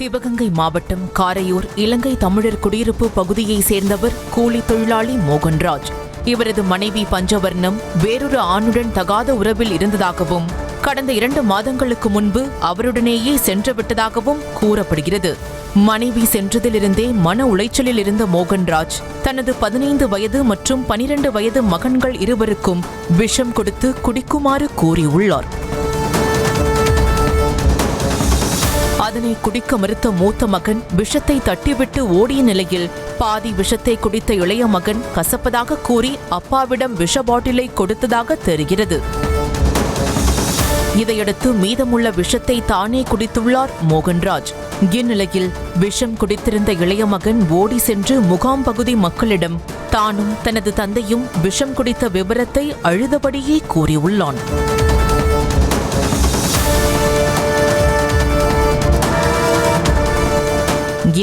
சிவகங்கை மாவட்டம் காரையூர் இலங்கை தமிழர் குடியிருப்பு பகுதியைச் சேர்ந்தவர் கூலி தொழிலாளி மோகன்ராஜ். இவரது மனைவி பஞ்சவர்ணம் வேறொரு ஆணுடன் தகாத உறவில் இருந்ததாகவும் கடந்த 2 மாதங்களுக்கு முன்பு அவருடனேயே சென்று விட்டதாகவும் கூறப்படுகிறது. மனைவி சென்றதிலிருந்தே மன உளைச்சலில் இருந்த மோகன்ராஜ் தனது 15 வயது மற்றும் 12 வயது மகன்கள் இருவருக்கும் விஷம் கொடுத்து குடிக்குமாறு கூறியுள்ளார். அதனை குடிக்க மறுத்த மூத்த மகன் விஷத்தை தட்டிவிட்டு ஓடிய நிலையில் பாதி விஷத்தை குடித்த இளைய மகன் கசப்பதாக கூறி அப்பாவிடம் விஷ பாட்டிலை கொடுத்ததாக தெரிகிறது. இதையடுத்து மீதமுள்ள விஷத்தை தானே குடித்துள்ளார் மோகன்ராஜ். இந்நிலையில் விஷம் குடித்திருந்த இளைய மகன் ஓடி சென்று முகாம் பகுதி மக்களிடம் தானும் தனது தந்தையும் விஷம் குடித்த விபரத்தை அழுதபடியே கூறியுள்ளான்.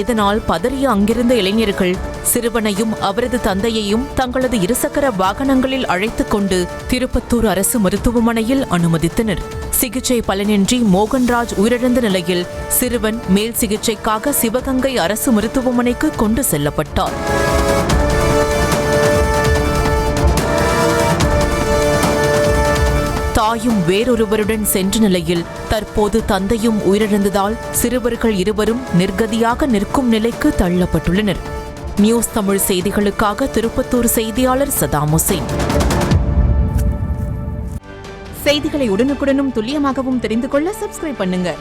இதனால் பதறிய அங்கிருந்த இளைஞர்கள் சிறுவனையும் அவரது தந்தையையும் தங்களது இருசக்கர வாகனங்களில் அழைத்துக் கொண்டு திருப்பத்தூர் அரசு மருத்துவமனையில் அனுமதித்தனர். சிகிச்சை பலனின்றி மோகன்ராஜ் உயிரிழந்த நிலையில் சிறுவன் மேல் சிகிச்சைக்காக சிவகங்கை அரசு மருத்துவமனைக்கு கொண்டு செல்லப்பட்டார். தாயும் வேறொருவருடன் சென்ற நிலையில் தற்போது தந்தையும் உயிரிழந்ததால் சிறுவர்கள் இருவரும் நிர்கதியாக நிற்கும் நிலைக்கு தள்ளப்பட்டுள்ளனர். நியூஸ் தமிழ் செய்திகளுக்காக திருப்பத்தூர் செய்தியாளர் சதாம் ஹுசேன். செய்திகளை உடனுக்குடனும் துல்லியமாகவும் தெரிந்து கொள்ள சப்ஸ்கிரைப் பண்ணுங்க.